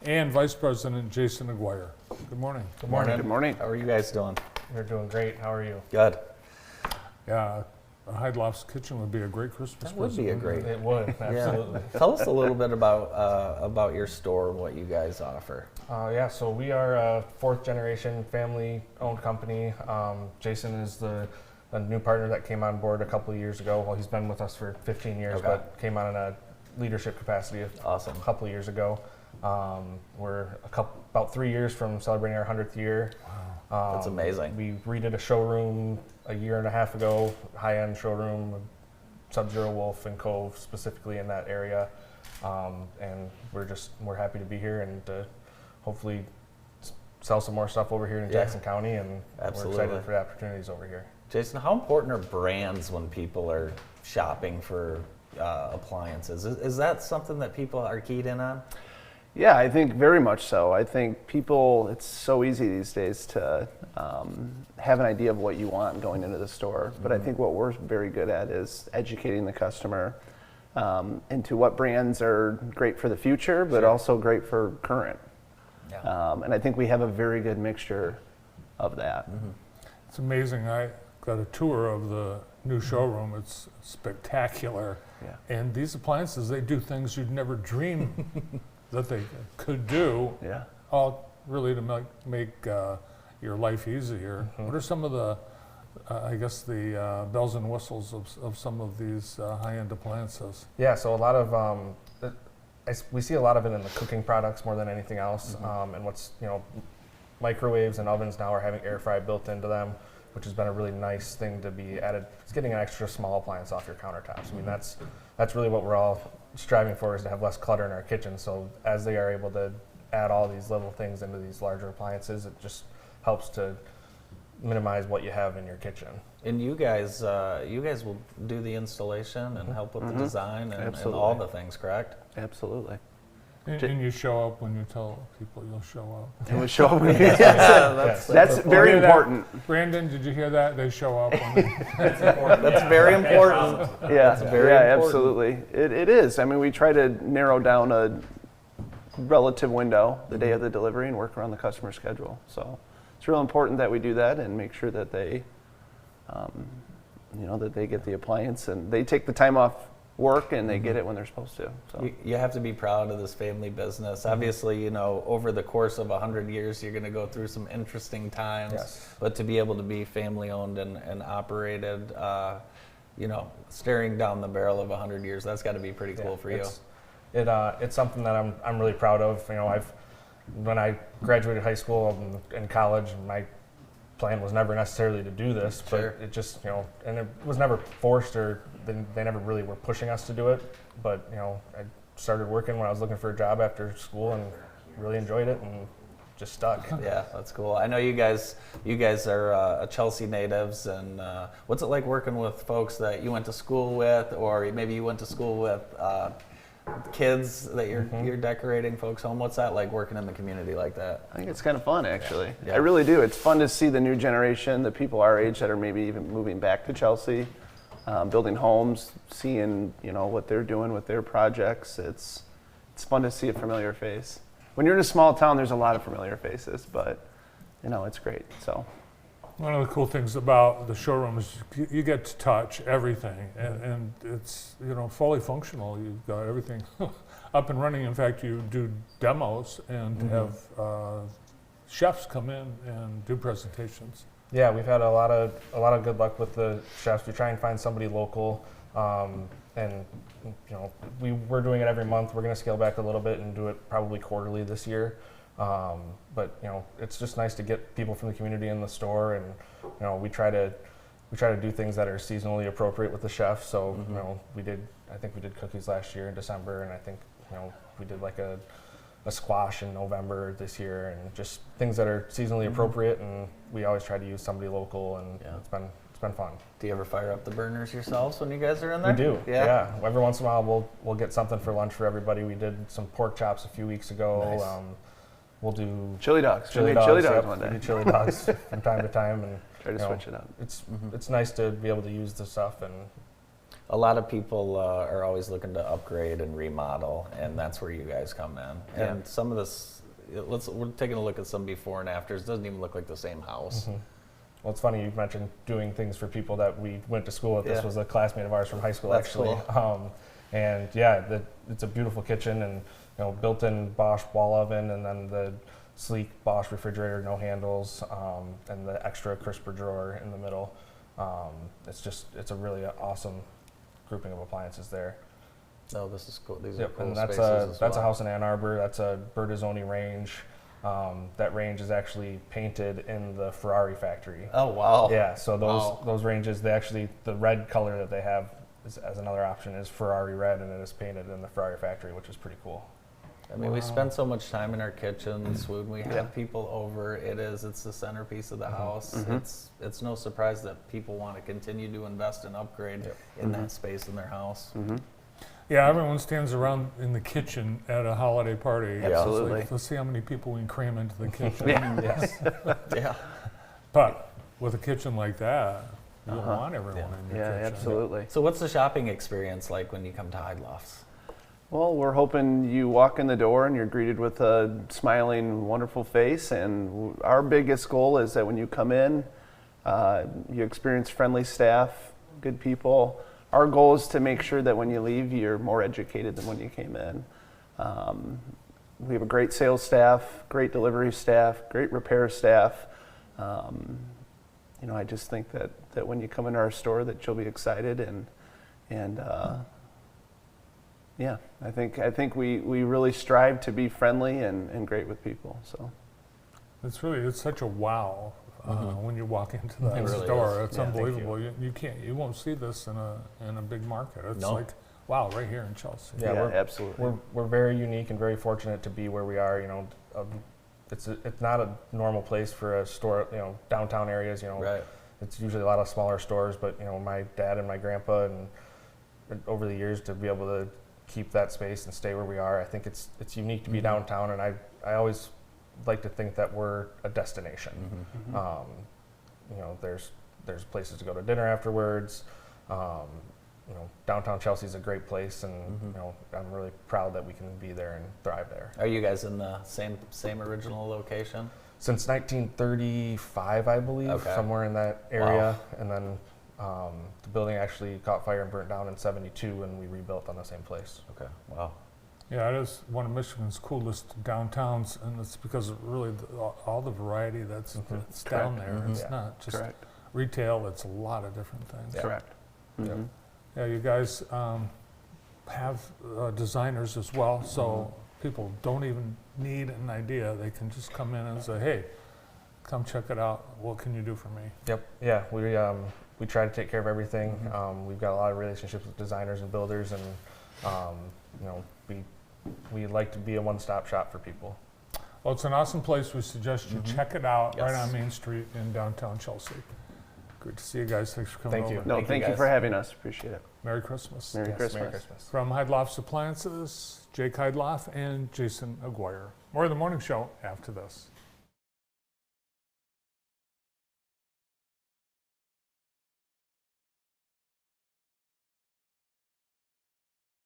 and Vice President Jason Aguirre. Good morning. Good morning. Good morning. How are you guys doing? We're doing great. How are you? Good. Yeah, Heydlauff's kitchen would be a great Christmas That would present. be a great. It would, absolutely. Tell us a little bit about your store and what you guys offer. So we are a fourth generation family owned company. Jason is the new partner that came on board a couple of years ago. Well, he's been with us for 15 years, Okay. but came on in a leadership capacity Awesome. a couple of years ago. We're about 3 years from celebrating our 100th year. That's amazing. We redid a showroom a year and a half ago, high-end showroom, Sub-Zero Wolf and Cove, specifically in that area. And we're happy to be here and to hopefully sell some more stuff over here in Jackson County, and Absolutely. we're excited for the opportunities over here. Jason, how important are brands when people are shopping for appliances? Is that something that people are keyed in on? Yeah, I think very much so. I think people, it's so easy these days to have an idea of what you want going into the store. But I think what we're very good at is educating the customer into what brands are great for the future, but also great for current. Yeah. And I think we have a very good mixture of that. It's amazing. I got a tour of the new showroom. It's spectacular. Yeah. And these appliances, they do things you'd never dream that they could do, Yeah. all really to make your life easier. What are some of the, the bells and whistles of some of these high-end appliances? Yeah, so a lot of we see a lot of it in the cooking products more than anything else. And microwaves and ovens now are having air fry built into them, which has been a really nice thing to be added. It's getting an extra small appliance off your countertops. I mean, that's really what we're all striving for, is to have less clutter in our kitchen. So as they are able to add all these little things into these larger appliances, it just helps to minimize what you have in your kitchen. And you guys will do the installation and help with the design and all the things, correct? Absolutely. And you show up when you tell people you'll show up. And we show up. Yes. That's very Hear that? important. Brandon, did you hear that? They show up. That's very important. Yeah, very yeah, important. absolutely. It is. I mean, we try to narrow down a relative window the day of the delivery and work around the customer schedule. So it's real important that we do that and make sure that they, that they get the appliance and they take the time off work and they get it when they're supposed to. So You have to be proud of this family business. Obviously, over the course of 100 years, you're going to go through some interesting times. Yes. But to be able to be family owned and operated, staring down the barrel of 100 years, that's got to be pretty cool for you. It's something that I'm really proud of. When I graduated high school and college, my plan was never necessarily to do this, Sure. but it just, and it was never forced, or they never really were pushing us to do it. But, I started working when I was looking for a job after school and really enjoyed it and just stuck. Yeah, that's cool. I know you guys are Chelsea natives, and what's it like working with folks that you went to school with, or maybe you went to school with kids that you're decorating folks' home? What's that like, working in the community like that? I think it's kind of fun, actually. Yeah. I really do. It's fun to see the new generation, the people our age that are maybe even moving back to Chelsea, building homes, seeing what they're doing with their projects. It's fun to see a familiar face. When you're in a small town, there's a lot of familiar faces, but it's great. So One of the cool things about the showroom is you get to touch everything, and it's fully functional. You've got everything up and running. In fact, you do demos and have chefs come in and do presentations. Yeah, we've had a lot of good luck with the chefs. We try and find somebody local, and we're doing it every month. We're going to scale back a little bit and do it probably quarterly this year. But it's just nice to get people from the community in the store, and we try to do things that are seasonally appropriate with the chef. So I think we did cookies last year in December, and I think we did like a squash in November this year, and just things that are seasonally appropriate. And we always try to use somebody local, and it's been fun. Do you ever fire up the burners yourselves when you guys are in there? We do. Yeah. Every once in a while, we'll get something for lunch for everybody. We did some pork chops a few weeks ago. Nice. We'll do chili dogs. chili dogs yep, one day. We do chili dogs from time to time, and Try to switch it up. it's nice to be able to use the stuff. And A lot of people are always looking to upgrade and remodel, and that's where you guys come in. Yeah. And some of this, we're taking a look at some before and afters. It doesn't even look like the same house. Well, it's funny you mentioned doing things for people that we went to school with. This Yeah. was a classmate of ours from high school, That's actually. cool. And yeah, it's a beautiful kitchen, and built-in Bosch wall oven, and then the sleek Bosch refrigerator, no handles, and the extra crisper drawer in the middle. It's a really awesome grouping of appliances there. Oh, this is cool. These are Yep, cool and spaces that's as a well. house in Ann Arbor. That's a Bertazzoni range. That range is actually painted in the Ferrari factory. Oh, wow. Yeah, so Wow. those ranges, the red color that they have as another option is Ferrari red, and it is painted in the Ferrari factory, which is pretty cool. I mean, we spend so much time in our kitchens when we have Yeah. people over. It's the centerpiece of the house. Mhm. It's no surprise that people want to continue to invest and upgrade in that space in their house. Mm-hmm. Yeah, everyone stands around in the kitchen at a holiday party. It's Absolutely. like, let's see how many people we can cram into the kitchen. Yes. Yeah. But with a kitchen like that, you Uh-huh. want everyone in your Yeah, kitchen. absolutely. So what's the shopping experience like when you come to Heydlauff's? Well, we're hoping you walk in the door and you're greeted with a smiling, wonderful face. And our biggest goal is that when you come in, you experience friendly staff, good people. Our goal is to make sure that when you leave, you're more educated than when you came in. We have a great sales staff, great delivery staff, great repair staff. I just think that when you come into our store, that you'll be excited and yeah, I think we really strive to be friendly and great with people. So It's such a wow when you walk into that It really store. is. It's Yeah, thank unbelievable. You won't see this in a big market. It's No. like, wow, right here in Chelsea. Yeah, we're- absolutely. We're very unique and very fortunate to be where we are. It's not a normal place for a store. Downtown areas. Right. It's usually a lot of smaller stores. But my dad and my grandpa and over the years to be able to keep that space and stay where we are, I think it's unique to be downtown. And I always like to think that we're a destination. There's places to go to dinner afterwards. Downtown Chelsea is a great place, and I'm really proud that we can be there and thrive there. Are you guys in the same original location? Since 1935, I believe, Okay. somewhere in that area, and then the building actually caught fire and burnt down in '72, and we rebuilt on the same place. Okay. Wow. Yeah, it is one of Michigan's coolest downtowns, and it's because of really all the variety that's down there. Mhm. It's Yeah. not just Correct. retail, it's a lot of different things. Yeah. Correct. Mhm. Yeah, you guys have designers as well, so people don't even need an idea. They can just come in and say, hey, come check it out. What can you do for me? Yep. Yeah, we try to take care of everything. We've got a lot of relationships with designers and builders, and we like to be a one-stop shop for people. Well, it's an awesome place. We suggest you check it out right Yes. on Main Street in downtown Chelsea. Great to see you guys. Thanks for coming Thank you. over. No, Thank you, thank you guys. for having us. Appreciate it. Merry Christmas. Merry Yes, Christmas. Merry Christmas. From Heydlauff's Appliances, Jake Heydlauff and Jason Aguirre. More of the morning show after this.